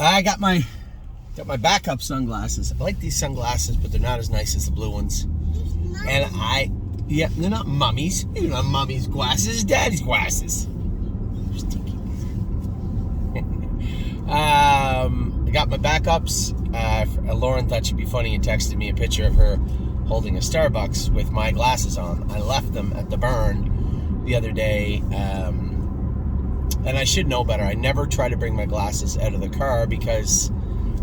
I got my backup sunglasses. I like these sunglasses, but they're not as nice as the blue ones. And they're not mummies. They're not mummy's glasses. Daddy's glasses. I got my backups. Lauren thought she'd be funny and texted me a picture of her holding a Starbucks with my glasses on. I left them at the burn the other day, and I should know better. I never try to bring my glasses out of the car because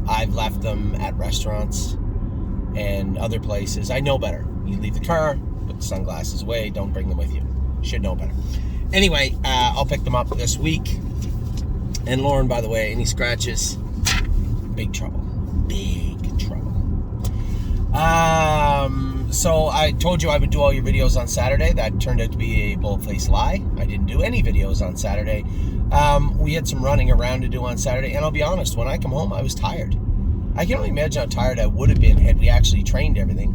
I've left them at restaurants and other places. I know better. You leave the car, put the sunglasses away, don't bring them with you. Should know better. Anyway, I'll pick them up this week. And Lauren, by the way, any scratches, big trouble. Big trouble. So I told you I would do all your videos on Saturday. That turned out to be a bold-faced lie. I didn't do any videos on Saturday. We had some running around to do on Saturday, and I'll be honest, when I come home, I was tired. I can only imagine how tired I would have been had we actually trained everything.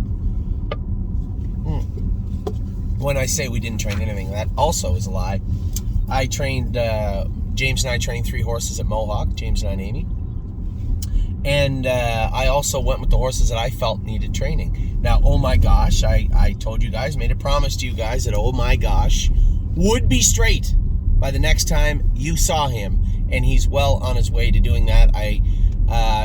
When I say we didn't train anything, that also is a lie. I trained... James and I trained 3 horses at Mohawk, James and Amy. And I also went with the horses that I felt needed training. Now, oh my gosh, I told you guys, made a promise to you guys that oh my gosh would be straight by the next time you saw him. And he's well on his way to doing that. I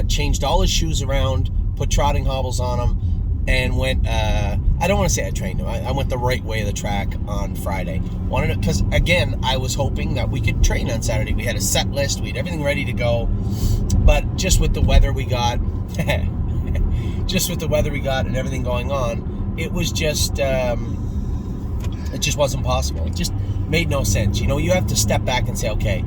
changed all his shoes around, put trotting hobbles on him, and went, I don't want to say I trained him. I went the right way of the track on Friday. Because, again, I was hoping that we could train on Saturday. We had a set list. We had everything ready to go. But just with the weather we got, and everything going on, it was just, it just wasn't possible. It just made no sense. You know, you have to step back and say, okay,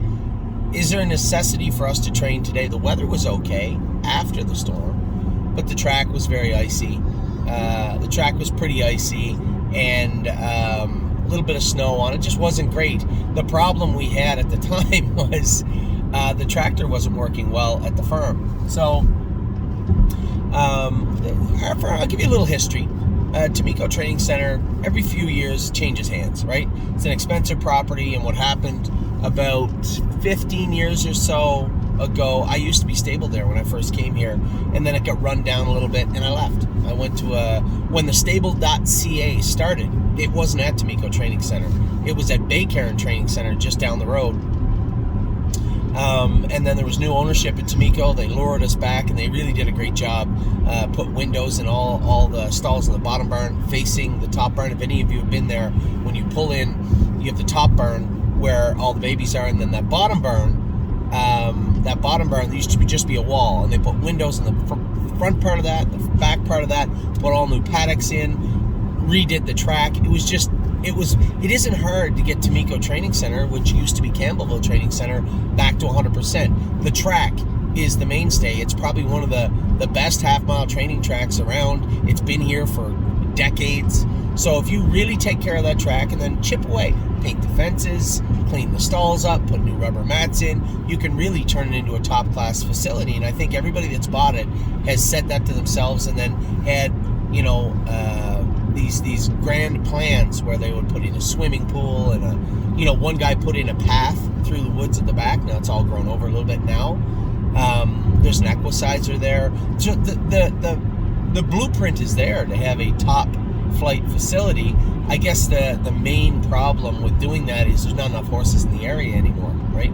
is there a necessity for us to train today? The weather was okay after the storm, but the track was very icy. The track was pretty icy, and a little bit of snow on it. Just wasn't great. The problem we had at the time was the tractor wasn't working well at the farm. So I'll give you a little history. Tamiko Training Center, every few years, changes hands, right? It's an expensive property, and what happened about 15 years or so ago, I used to be stable there when I first came here, and then it got run down a little bit, and I left. I went to when the stable.ca started, it wasn't at Tamiko Training Center. It was at Baycairn Training Center just down the road. And then there was new ownership at Tamiko. They lured us back, and they really did a great job. Put windows in all the stalls in the bottom barn facing the top barn. If any of you have been there, when you pull in, you have the top barn where all the babies are, and then that bottom barn, there used to just be a wall, and they put windows in the front part of that, the back part of that, put all new paddocks in, redid the track. It isn't hard to get Tamiko Training Center, which used to be Campbellville Training Center, back to 100%. The track is the mainstay. It's probably one of the best half-mile training tracks around. It's been here for decades. So if you really take care of that track and then chip away, paint the fences, clean the stalls up, put new rubber mats in, you can really turn it into a top-class facility. And I think everybody that's bought it has said that to themselves, and then had, these grand plans where they would put in a swimming pool and one guy put in a path through the woods at the back. Now it's all grown over a little bit now. There's an equicizer there. So the blueprint is there to have a top flight facility. I guess the main problem with doing that is there's not enough horses in the area anymore, right?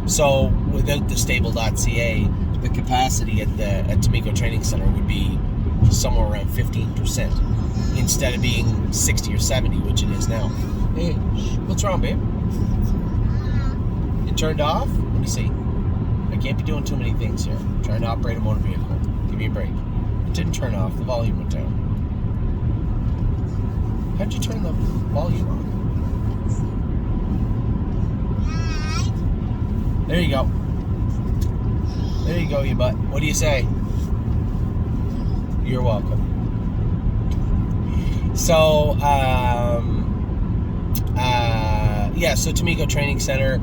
So without the stable.ca, the capacity at Tamiko Training Center would be somewhere around 15% instead of being 60 or 70, which it is now. Hey, what's wrong, babe? It turned off? Let me see. I can't be doing too many things here. I'm trying to operate a motor vehicle. Give me a break. It didn't turn off. The volume went down. How'd you turn the volume on? There you go. There you go, you butt. What do you say? You're welcome. So, so Tamiko Training Center,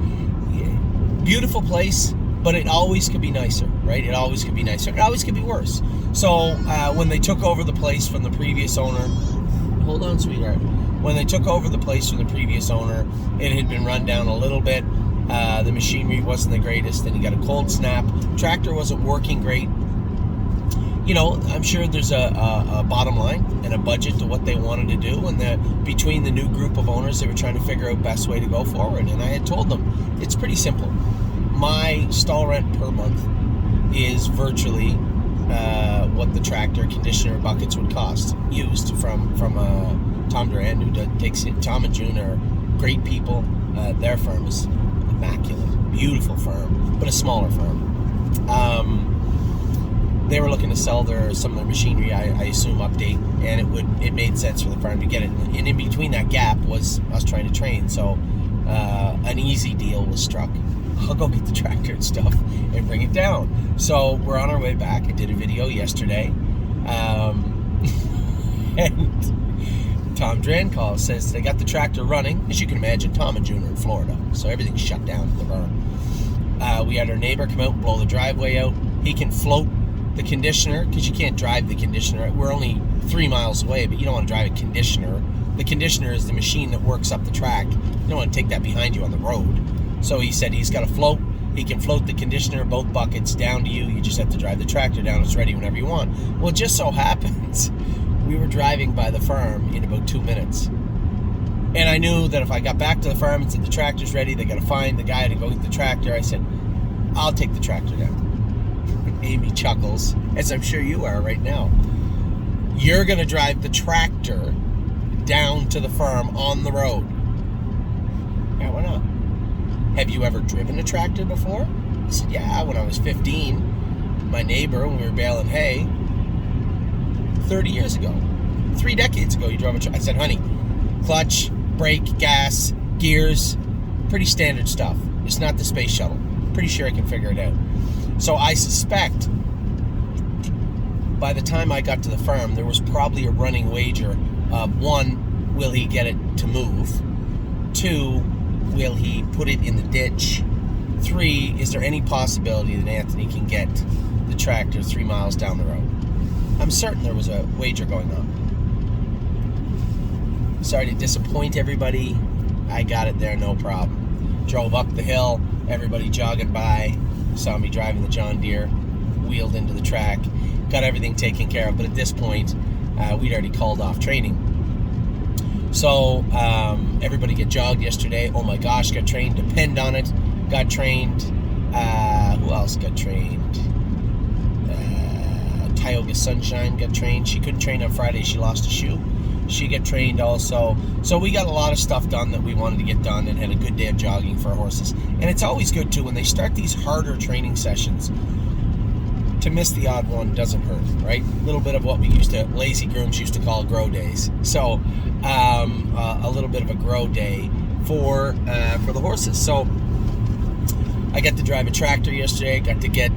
beautiful place, but it always could be nicer, right? It always could be nicer. It always could be worse. So, when they took over the place from the previous owner, hold on, sweetheart. When they took over the place from the previous owner, it had been run down a little bit. The machinery wasn't the greatest. Then you got a cold snap. Tractor wasn't working great. You know, I'm sure there's a bottom line and a budget to what they wanted to do. And between the new group of owners, they were trying to figure out best way to go forward. And I had told them, it's pretty simple. My stall rent per month is virtually what the tractor, conditioner, buckets would cost, used from Tom Duran, who takes it. Tom and June are great people. Their firm is immaculate, beautiful firm, but a smaller firm. They were looking to sell some of their machinery, I assume, update, and it made sense for the firm to get it. And in between that gap was us trying to train. So an easy deal was struck. I'll go get the tractor and stuff and bring it down. So we're on our way back. I did a video yesterday, and Tom Duran calls, says they got the tractor running. As you can imagine, Tom and June are in Florida, so everything's shut down at the barn. We had our neighbor come out and blow the driveway out. He can float the conditioner, because you can't drive the conditioner. We're only 3 miles away, but you don't want to drive a conditioner. The conditioner is the machine that works up the track. You don't want to take that behind you on the road. So he said he's got a float. He can float the conditioner, both buckets, down to you. You just have to drive the tractor down. It's ready whenever you want. Well, it just so happens we were driving by the farm in about 2 minutes. And I knew that if I got back to the farm and said the tractor's ready, they got to find the guy to go get the tractor. I said, I'll take the tractor down. Amy chuckles, as I'm sure you are right now. You're going to drive the tractor down to the farm on the road. Yeah, why not? Have you ever driven a tractor before? I said, yeah, when I was 15. My neighbor, when we were baling hay, 30 years ago, 3 decades ago, you drove a tractor. I said, honey, clutch, brake, gas, gears, pretty standard stuff. It's not the space shuttle. Pretty sure I can figure it out. So I suspect by the time I got to the farm, there was probably a running wager of 1, will he get it to move? 2, will he put it in the ditch? 3, is there any possibility that Anthony can get the tractor 3 miles down the road? I'm certain there was a wager going on. Sorry to disappoint everybody. I got it there, no problem. Drove up the hill, everybody jogging by, saw me driving the John Deere, wheeled into the track, got everything taken care of. But at this point, we'd already called off training. So everybody get jogged yesterday. Oh my gosh, got trained. Depend on it. Got trained. Who else got trained? Tioga Sunshine got trained. She couldn't train on Friday. She lost a shoe. She got trained also. So we got a lot of stuff done that we wanted to get done, and had a good day of jogging for our horses. And it's always good too when they start these harder training sessions. To miss the odd one doesn't hurt, right? A little bit of what lazy grooms used to call grow days. So a little bit of a grow day for the horses. So I got to drive a tractor yesterday. Got to get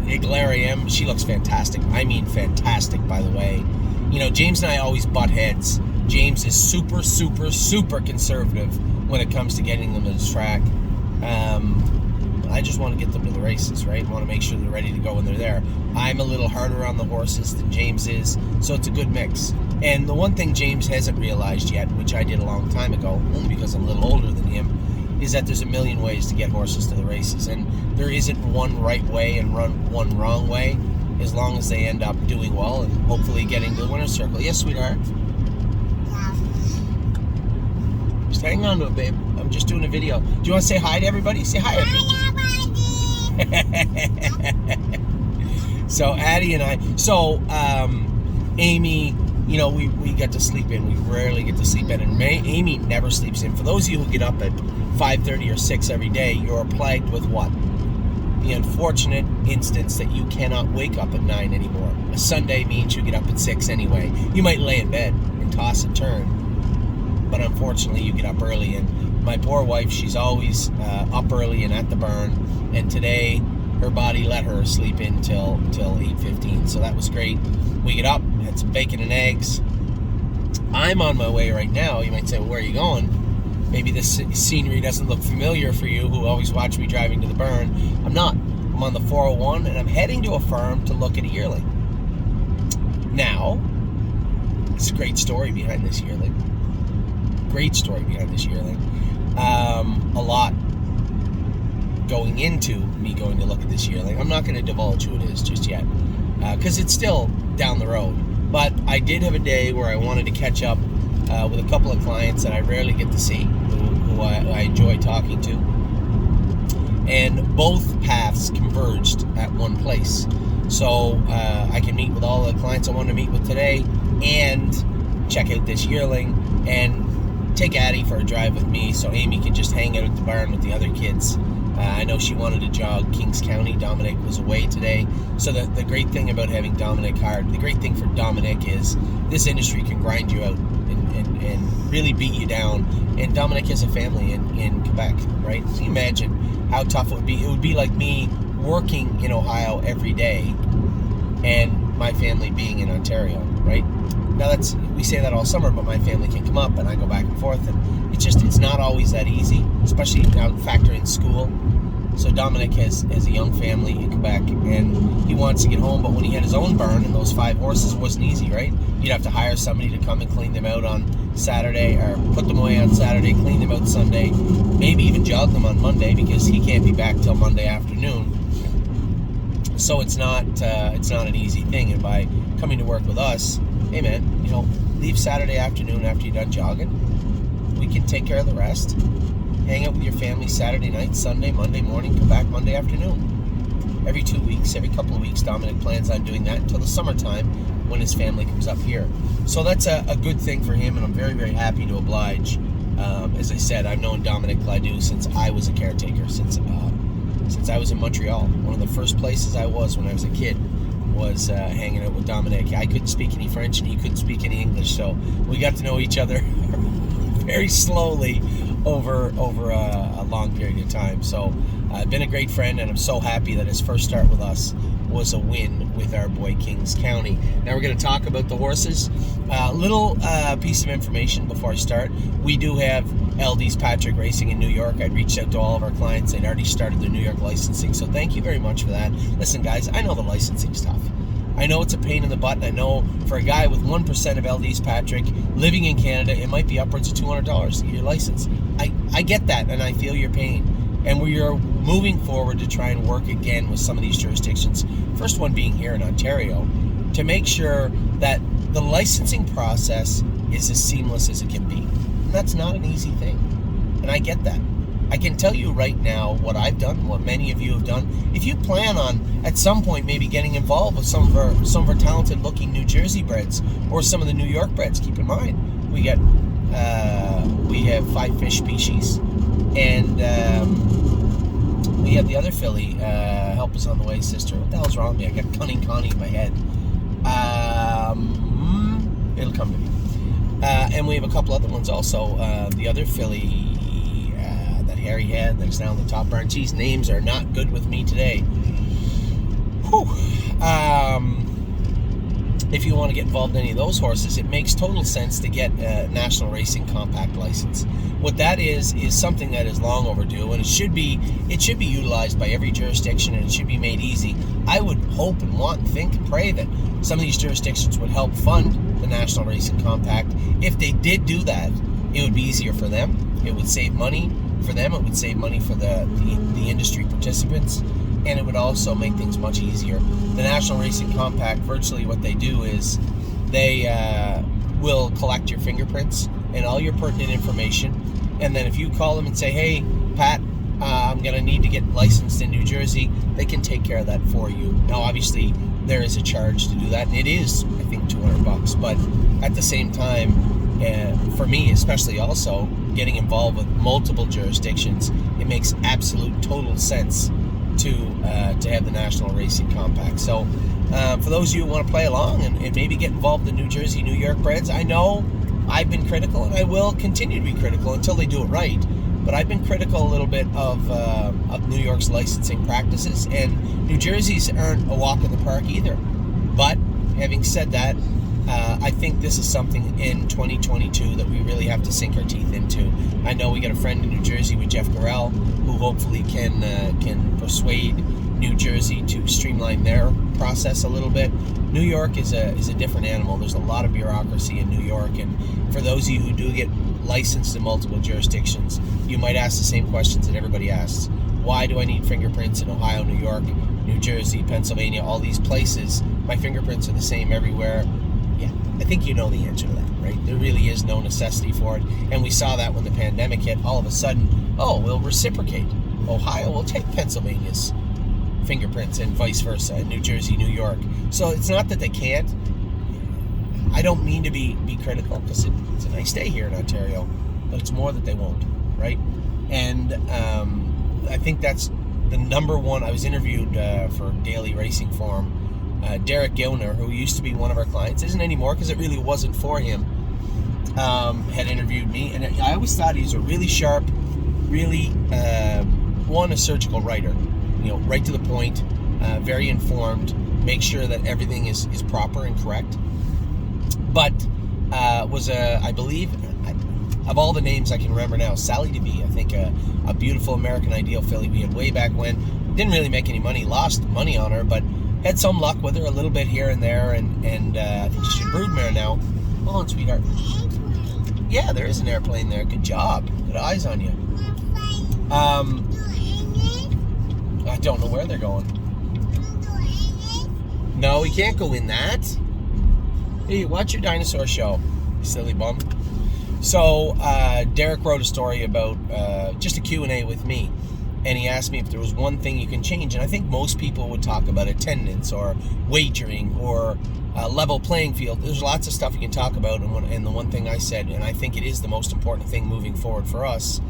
Iglarium. She looks fantastic. I mean fantastic, by the way. You know, James and I always butt heads. James is super, super, super conservative when it comes to getting them to the track. I just want to get them to the races, right? I want to make sure they're ready to go when they're there. I'm a little harder on the horses than James is, so it's a good mix. And the one thing James hasn't realized yet, which I did a long time ago, only because I'm a little older than him, is that there's a million ways to get horses to the races. And there isn't one right way and one wrong way, as long as they end up doing well and hopefully getting to the winner's circle. Yes, sweetheart? Just hang on to it, babe. I'm just doing a video. Do you want to say hi to everybody? Say hi, everybody. So Addie and I, Amy, you know, we get to sleep in. We rarely get to sleep in, and Amy never sleeps in. For those of you who get up at 5:30 or 6 every day, you're plagued with what? The unfortunate instance that you cannot wake up at 9 anymore. A Sunday means you get up at 6 anyway. You might lay in bed and toss and turn, but unfortunately you get up early. And my poor wife, she's always up early and at the barn, and today her body let her sleep in till 8:15, so that was great. We get up, had some bacon and eggs. I'm on my way right now. You might say, well, where are you going? Maybe this scenery doesn't look familiar for you who always watch me driving to the barn. I'm not. I'm on the 401, and I'm heading to a farm to look at a yearling. Now, it's a great story behind this yearling. Great story behind this yearling. A lot going into me going to look at this yearling. I'm not going to divulge who it is just yet, because it's still down the road. But I did have a day where I wanted to catch up with a couple of clients that I rarely get to see, who I enjoy talking to. And both paths converged at one place. So I can meet with all the clients I wanted to meet with today and check out this yearling and take Addie for a drive with me so Amy can just hang out at the barn with the other kids. I know she wanted to jog Kings County. Dominic was away today. So the great thing about having Dominic hired, the great thing for Dominic is this industry can grind you out and really beat you down. And Dominic has a family in Quebec, right? So you imagine how tough it would be. It would be like me working in Ohio every day and my family being in Ontario, right? Now we say that all summer, but my family can come up and I go back and forth, and it's not always that easy, especially now factor in school. So Dominic has a young family in Quebec, and he wants to get home, but when he had his own barn and those 5 horses, it wasn't easy, right? You'd have to hire somebody to come and clean them out on Saturday, or put them away on Saturday, clean them out Sunday, maybe even jog them on Monday, because he can't be back till Monday afternoon. So it's not an easy thing. And by coming to work with us, hey man, leave Saturday afternoon after you're done jogging. We can take care of the rest. Hang out with your family Saturday night, Sunday, Monday morning, come back Monday afternoon. Every 2 weeks, every couple of weeks, Dominic plans on doing that until the summertime when his family comes up here. So that's a good thing for him, and I'm very, very happy to oblige. As I said, I've known Dominic Gladue since I was a caretaker, since I was in Montreal. One of the first places I was when I was a kid was hanging out with Dominic. I couldn't speak any French and he couldn't speak any English, so we got to know each other very slowly over a long period of time. So I've been a great friend, and I'm so happy that his first start with us was a win with our boy Kings County. Now we're going to talk about the horses. Little piece of information before I start. We do have LD's Patrick Racing in New York. I reached out to all of our clients. They'd already started their New York licensing, so thank you very much for that. Listen guys, I know the licensing's tough. I know it's a pain in the butt, and I know for a guy with 1% of LD's Patrick living in Canada, it might be upwards of $200 to get your license. I get that, and I feel your pain. And we are moving forward to try and work again with some of these jurisdictions, first one being here in Ontario, to make sure that the licensing process is as seamless as it can be. And that's not an easy thing, and I get that. I can tell you right now what I've done, what many of you have done. If you plan on, at some point, maybe getting involved with some of our talented-looking New Jersey breds or some of the New York breds, keep in mind, we have 5 fish species, and we have the other filly. Help us on the way, sister. What the hell's wrong with me? I got Cunning Connie in my head. It'll come to me. And we have a couple other ones also. The other filly that Harry had that's now in the top barn. Geez, names are not good with me today. Whew. If you want to get involved in any of those horses, it makes total sense to get a National Racing Compact license. What that is something that is long overdue, and it should be utilized by every jurisdiction, and it should be made easy. I would hope and want and think and pray that some of these jurisdictions would help fund the National Racing Compact. If they did do that, it would be easier for them. It would save money for them. It would save money for the industry participants, and it would also make things much easier. The National Racing Compact, virtually what they do is they will collect your fingerprints and all your pertinent information, and then if you call them and say, hey, Pat, I'm going to need to get licensed in New Jersey, they can take care of that for you. Now, obviously, there is a charge to do that, and it is, I think, $200, but at the same time, for me especially also, getting involved with multiple jurisdictions, it makes absolute total sense to have the National Racing Compact. So for those of you who want to play along and maybe get involved in New Jersey, New York breds, I know I've been critical, and I will continue to be critical until they do it right, but I've been critical a little bit of New York's licensing practices, and New Jersey's aren't a walk in the park either. But having said that, I think this is something in 2022 that we really have to sink our teeth into. I know we got a friend in New Jersey with Jeff Gorell, who hopefully can persuade New Jersey to streamline their process a little bit. New York is a different animal. There's a lot of bureaucracy in New York, and for those of you who do get licensed in multiple jurisdictions, you might ask the same questions that everybody asks. Why do I need fingerprints in Ohio, New York, New Jersey, Pennsylvania, all these places? My fingerprints are the same everywhere. Yeah, I think you know the answer to that, right? There really is no necessity for it. And we saw that when the pandemic hit. All of a sudden, we'll reciprocate. Ohio will take Pennsylvania's fingerprints and vice versa, New Jersey, New York. So it's not that they can't. I don't mean to be critical, because it's a nice day here in Ontario, but it's more that they won't, right? And I think that's the number one. I was interviewed for Daily Racing Forum. Derek Gilner, who used to be one of our clients, isn't anymore because it really wasn't for him, had interviewed me. And I always thought he was a really sharp, really, a surgical writer. Right to the point, very informed, make sure that everything is proper and correct. But I believe, of all the names I can remember now, Sally DeVee, I think a beautiful American Ideal filly we had way back when. Didn't really make any money, lost money on her, but had some luck with her a little bit here and there. And I think she's a broodmare now. Hold on, sweetheart. Yeah, there is an airplane there. Good job. Good eyes on you. I don't know where they're going. No, we can't go in that. Hey, watch your dinosaur show, you silly bum. So, Derek wrote a story about just a Q&A with me, and he asked me if there was one thing you can change, and I think most people would talk about attendance or wagering or level playing field. There's lots of stuff you can talk about, and the one thing I said, and I think it is the most important thing moving forward for us,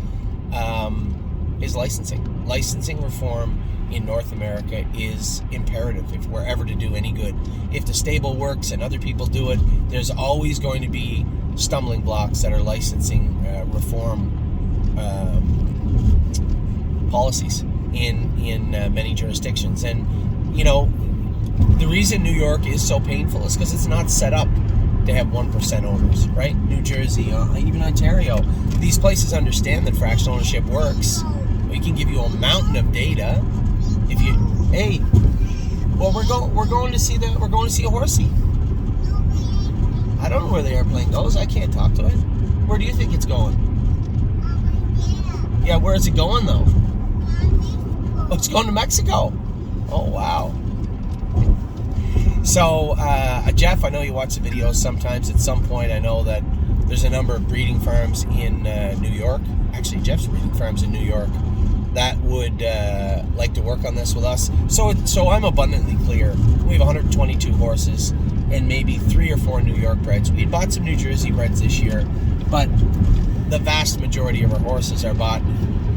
is licensing. Licensing reform in North America is imperative if we're ever to do any good. If the stable works and other people do it, there's always going to be stumbling blocks that are licensing reform policies in many jurisdictions. And the reason New York is so painful is because it's not set up to have 1% owners, right? New Jersey, even Ontario, these places understand that fractional ownership works. We can give you a mountain of data. If you, we're going to see a horsey. I don't know where the airplane goes. I can't talk to it. Where do you think it's going? Yeah, where is it going though? Oh, it's going to Mexico. Oh wow. So, Jeff, I know you watch the videos sometimes. At some point, I know that there's a number of breeding farms in New York. Actually, Jeff's breeding farms in New York that would like to work on this with us. So I'm abundantly clear. We have 122 horses and maybe 3 or 4 New York breds. We bought some New Jersey breds this year, but the vast majority of our horses are bought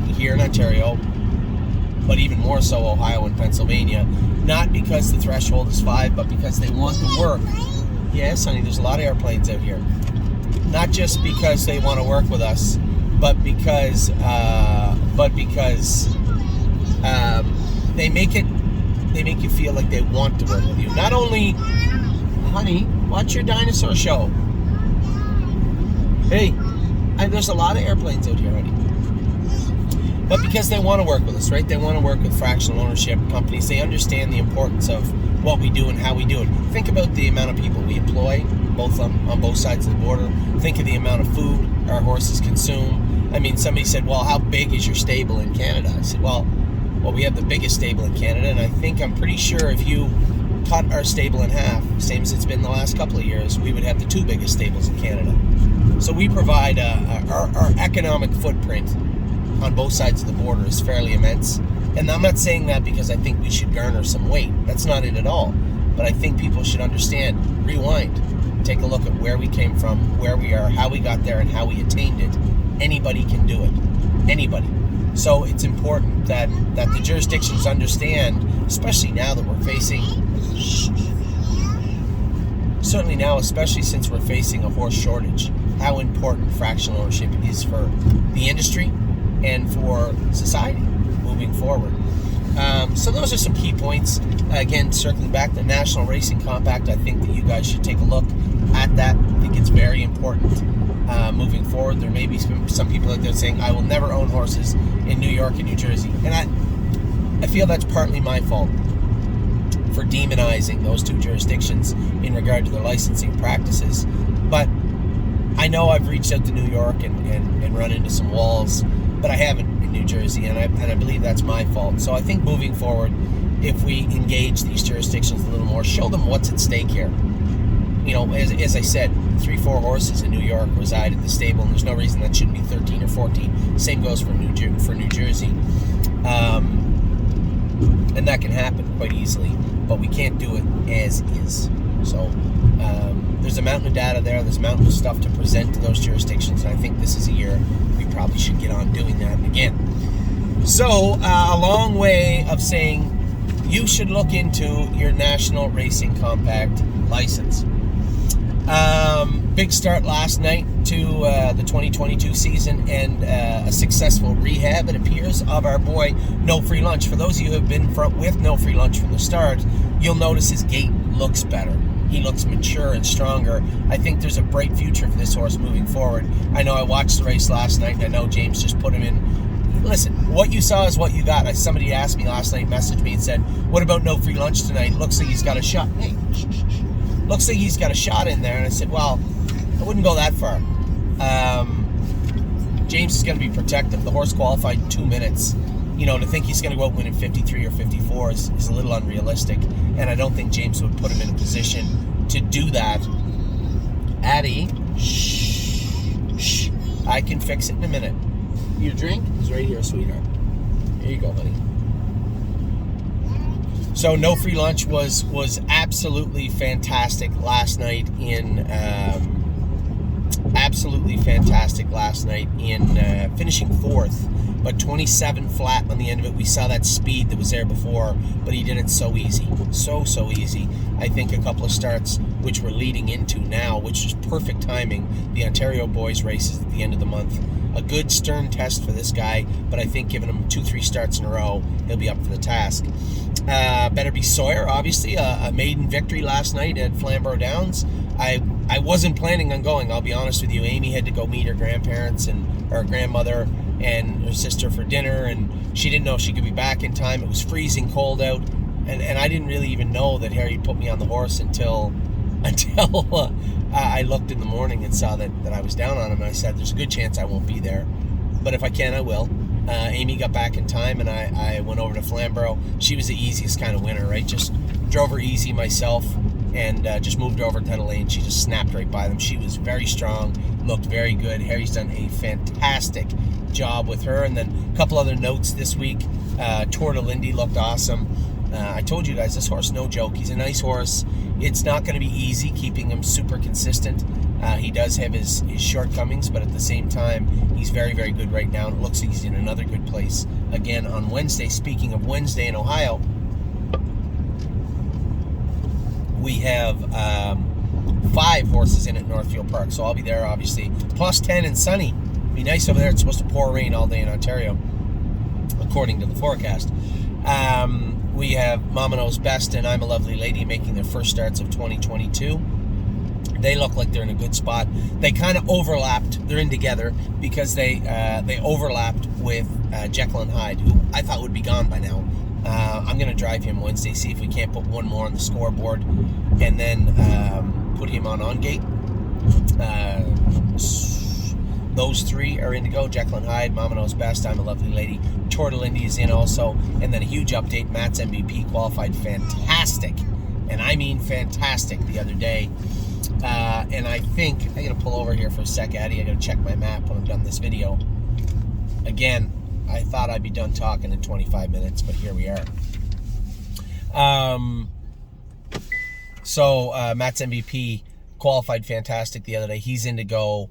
here in Ontario, but even more so Ohio and Pennsylvania. Not because the threshold is 5, but because they want to work. Yes, honey, there's a lot of airplanes out here. Not just because they want to work with us, but because they make you feel like they want to work with you. Not only, honey, watch your dinosaur show. Hey, there's a lot of airplanes out here, honey. But because they want to work with us, right? They want to work with fractional ownership companies. They understand the importance of what we do and how we do it. Think about the amount of people we employ, both on both sides of the border. Think of the amount of food our horses consume. I mean, somebody said, well, how big is your stable in Canada? I said, well, we have the biggest stable in Canada, and I'm pretty sure if you cut our stable in half, same as it's been the last couple of years, we would have the 2 biggest stables in Canada. So we provide our economic footprint on both sides of the border is fairly immense. And I'm not saying that because I think we should garner some weight. That's not it at all. But I think people should understand, rewind, take a look at where we came from, where we are, how we got there, and how we attained it. Anybody can do it. Anybody. So it's important that the jurisdictions understand, especially now that we're facing, certainly now, especially since we're facing a horse shortage, how important fractional ownership is for the industry and for society moving forward. So those are some key points. Again, circling back, the National Racing Compact, I think that you guys should take a look at that. I think it's very important moving forward. There may be some people out there saying, I will never own horses in New York and New Jersey. And I feel that's partly my fault for demonizing those 2 jurisdictions in regard to their licensing practices. But I know I've reached out to New York and run into some walls but I haven't in New Jersey, and I believe that's my fault. So I think moving forward, if we engage these jurisdictions a little more, show them what's at stake here. You know, as I said, 3-4 horses in New York reside at the stable, and there's no reason that shouldn't be 13 or 14. Same goes for New Jersey. And that can happen quite easily, but we can't do it as is. So there's a mountain of data there. There's a mountain of stuff to present to those jurisdictions, and I think this is a year we probably should get on doing that again. So a long way of saying you should look into your National Racing Compact license. Big start last night to the 2022 season, and a successful rehab, it appears, of our boy No Free Lunch. For those of you who have been with No Free Lunch from the start, you'll notice his gait looks better. He looks mature and stronger. I think there's a bright future for this horse moving forward. I know I watched the race last night, and I know James just put him in. Listen, what you saw is what you got. Somebody asked me last night, messaged me and said, what about No Free Lunch tonight? Looks like he's got a shot. Hey, looks like he's got a shot in there. And I said, well, I wouldn't go that far. James is going to be protective. The horse qualified in 2 minutes. You know, to think he's going to go out and win in 53 or 54 is a little unrealistic. And I don't think James would put him in a position to do that. Addie, shh. I can fix it in a minute. Your drink is right here, sweetheart. Here you go, honey. So No Free Lunch was absolutely fantastic last night in finishing fourth, but 27 flat on the end of it. We saw that speed that was there before, but he did it so easy, so easy. I think a couple of starts which we're leading into now, which is perfect timing, the Ontario Boys races at the end of the month. A good stern test for this guy, but I think giving him 2-3 starts in a row, he'll be up for the task. Better Be Sawyer, obviously, a maiden victory last night at Flamborough Downs. I wasn't planning on going, I'll be honest with you. Amy had to go meet her grandparents and her grandmother and her sister for dinner, and she didn't know if she could be back in time. It was freezing cold out, and I didn't really even know that Harry put me on the horse until I looked in the morning and saw that I was down on him, and I said, there's a good chance I won't be there, but if I can, I will. Amy got back in time, and I went over to Flamborough. She was the easiest kind of winner, right? Just drove her easy myself, and just moved over to the lane. She just snapped right by them. She was very strong, looked very good. Harry's done a fantastic job with her. And then a couple other notes this week. Tour de Lindy looked awesome. I told you guys, this horse, no joke. He's a nice horse. It's not going to be easy keeping him super consistent. He does have his shortcomings, but at the same time, he's very, very good right now. And it looks like he's in another good place again on Wednesday. Speaking of Wednesday in Ohio, we have 5 horses in at Northfield Park, so I'll be there, obviously. Plus 10 and sunny. Be nice over there. It's supposed to pour rain all day in Ontario, according to the forecast. We have Mama Knows Best and I'm a Lovely Lady making their first starts of 2022. They look like they're in a good spot. They kind of overlapped. They're in together because they overlapped with Jekyll and Hyde, who I thought would be gone by now. I'm going to drive him Wednesday, see if we can't put one more on the scoreboard, and then put him on gate. Those 3 are in to go. Jekyll and Hyde, Mama Knows Best, I'm a Lovely Lady. Tour de Lindy is in also. And then a huge update, Matt's MVP qualified fantastic, and I mean fantastic, the other day. And I think, I'm going to pull over here for a sec, Addie. I got to check my map when I'm done this video. Again, I thought I'd be done talking in 25 minutes, but here we are. So Matt's MVP qualified fantastic the other day. He's in to go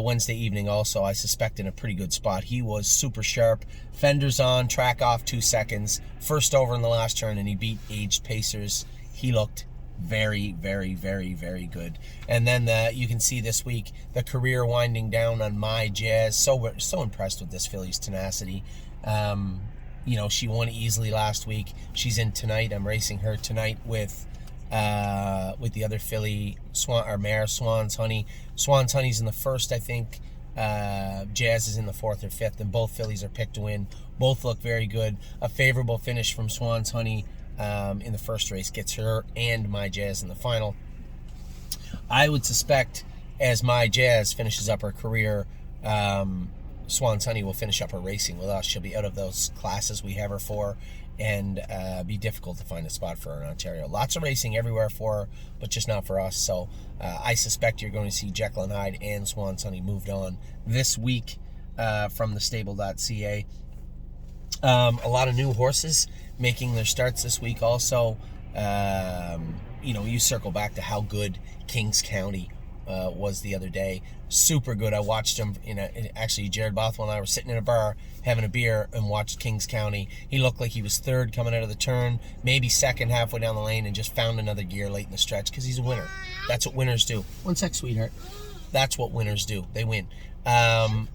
Wednesday evening also, I suspect, in a pretty good spot. He was super sharp. Fenders on, track off 2 seconds. First over in the last turn, and he beat aged pacers. He looked very, very, very, very good. And then you can see this week the career winding down on My Jazz. So impressed with this filly's tenacity. You know, she won easily last week. She's in tonight. I'm racing her tonight with the other filly, mare, Swan's Honey. Swan's Honey's in the first, I think. Jazz is in the 4th or 5th, and both fillies are picked to win. Both look very good. A favorable finish from Swan's Honey in the first race gets her and My Jazz in the final. I would suspect, as My Jazz finishes up her career, Swan's Honey will finish up her racing with us. She'll be out of those classes we have her for, and be difficult to find a spot for her in Ontario. Lots of racing everywhere for her, but just not for us. So I suspect you're going to see Jekyll and Hyde and Swan's Honey moved on this week from the stable.ca. A lot of new horses making their starts this week also. You circle back to how good Kings County was the other day. Super good. I watched him actually Jared Bothwell and I were sitting in a bar having a beer and watched Kings County. He looked like he was third coming out of the turn, maybe second halfway down the lane, and just found another gear late in the stretch because he's a winner. That's what winners do. One sec, sweetheart. That's what winners do. They win. And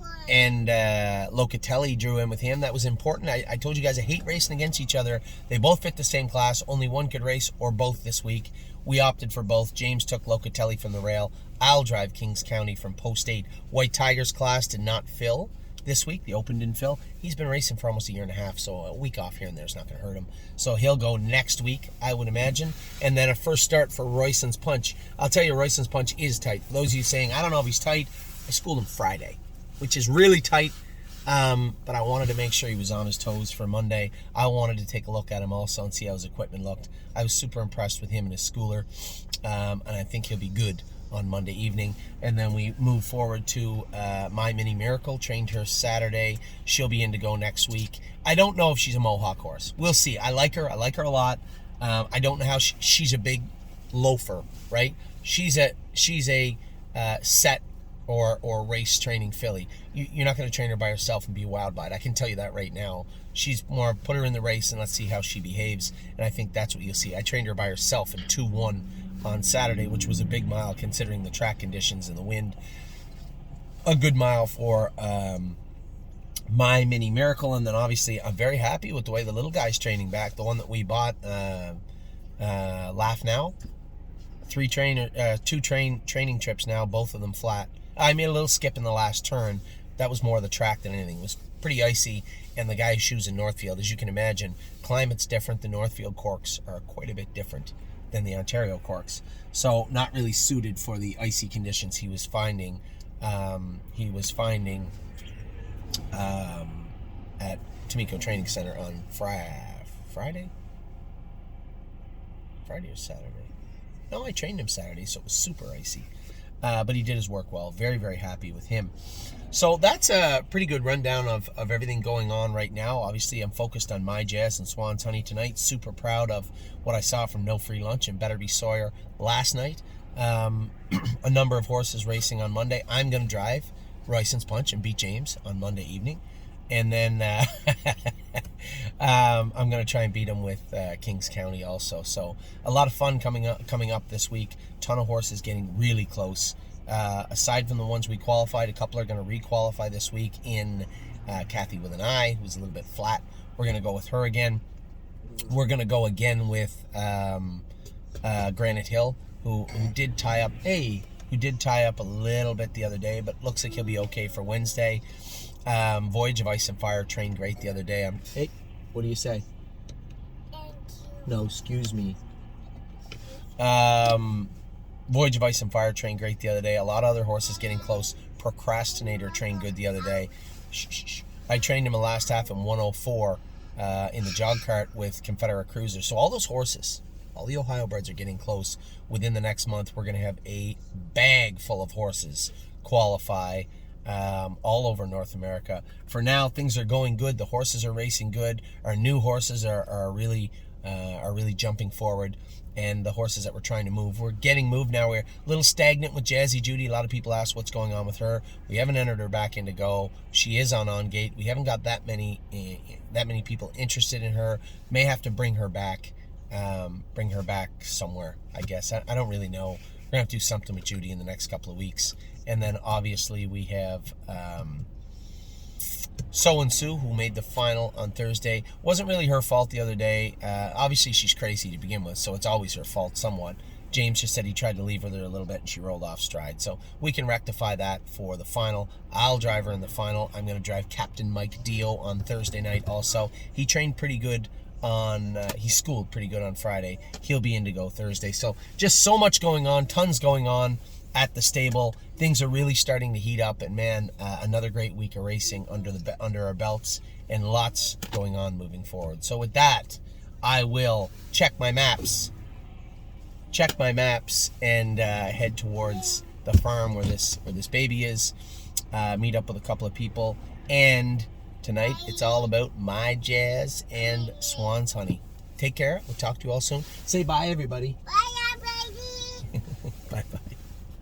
Locatelli drew in with him. That was important. I told you guys I hate racing against each other. They both fit the same class. Only one could race, or both this week. We opted for both. James took Locatelli from the rail. I'll drive Kings County from Post 8. White Tigers class did not fill this week. The Open didn't fill. He's been racing for almost a year and a half, so a week off here and there is not going to hurt him. So he'll go next week, I would imagine. And then a first start for Royson's Punch. I'll tell you, Royson's Punch is tight. For those of you saying, I don't know if he's tight, I schooled him Friday, which is really tight. But I wanted to make sure he was on his toes for Monday. I wanted to take a look at him also and see how his equipment looked. I was super impressed with him and his schooler, and I think he'll be good on Monday evening. And then we move forward to My Mini Miracle. Trained her Saturday. She'll be in to go next week. I don't know if she's a Mohawk horse. We'll see. I like her. I like her a lot. I don't know how she's a big loafer, right? She's a set or race training filly. You're not going to train her by herself and be wowed by it. I can tell you that right now. She's more put her in the race and let's see how she behaves. And I think that's what you'll see. I trained her by herself in 2-1 on Saturday, which was a big mile considering the track conditions and the wind. A good mile for My Mini Miracle. And then obviously I'm very happy with the way the little guy's training back. The one that we bought, Laugh Now. 2 training trips now, both of them flat. I made a little skip in the last turn. That was more the track than anything. It was pretty icy, and the guy's shoes in Northfield, as you can imagine, climate's different. The Northfield corks are quite a bit different than the Ontario corks. So not really suited for the icy conditions he was finding. At Tomiko Training Center on Friday or Saturday. No, I trained him Saturday, so it was super icy. But he did his work well. Very, very happy with him. So that's a pretty good rundown of everything going on right now. Obviously, I'm focused on My Jazz and Swan's Honey tonight. Super proud of what I saw from No Free Lunch and Better Be Sawyer last night. A number of horses racing on Monday. I'm going to drive Royson's Punch and beat James on Monday evening. And then I'm going to try and beat him with Kings County also. So a lot of fun coming up this week. Ton of horses getting really close. Aside from the ones we qualified, a couple are going to re-qualify this week in Kathy with an I, who's a little bit flat. We're going to go with her again. We're going to go again with Granite Hill, who did tie up. Who did tie up a little bit the other day, but looks like he'll be okay for Wednesday. Voyage of Ice and Fire trained great the other day. Hey, what do you say? Thank you. No, excuse me. Voyage of Ice and Fire trained great the other day. A lot of other horses getting close. Procrastinator trained good the other day. I trained him in the last half in 104 in the jog cart with Confederate Cruiser. So all those horses, all the Ohio breds are getting close. Within the next month, we're going to have a bag full of horses qualify all over North America. For now, things are going good. The horses are racing good. Our new horses are really jumping forward. And the horses that we're trying to move, we're getting moved now. We're a little stagnant with Jazzy Judy. A lot of people ask what's going on with her. We haven't entered her back in to go. She is on gate. We haven't got that many people interested in her. May have to bring her back somewhere, I guess. I don't really know. We're gonna have to do something with Judy in the next couple of weeks. And then obviously we have So and Sue, who made the final on Thursday. Wasn't really her fault the other day. Obviously, she's crazy to begin with, so it's always her fault somewhat. James just said he tried to leave her there a little bit, and she rolled off stride. So we can rectify that for the final. I'll drive her in the final. I'm going to drive Captain Mike Dio on Thursday night also. He trained pretty good on, he schooled pretty good on Friday. He'll be in to go Thursday. So just so much going on, tons going on. at the stable. Things are really starting to heat up, and man, another great week of racing under our belts, and lots going on moving forward. So with that, I will check my maps and head towards the farm where this baby is. Meet up with a couple of people, and tonight it's all about my jazz and Swan's honey. Take care. We'll talk to you all soon. Say bye, everybody. Bye.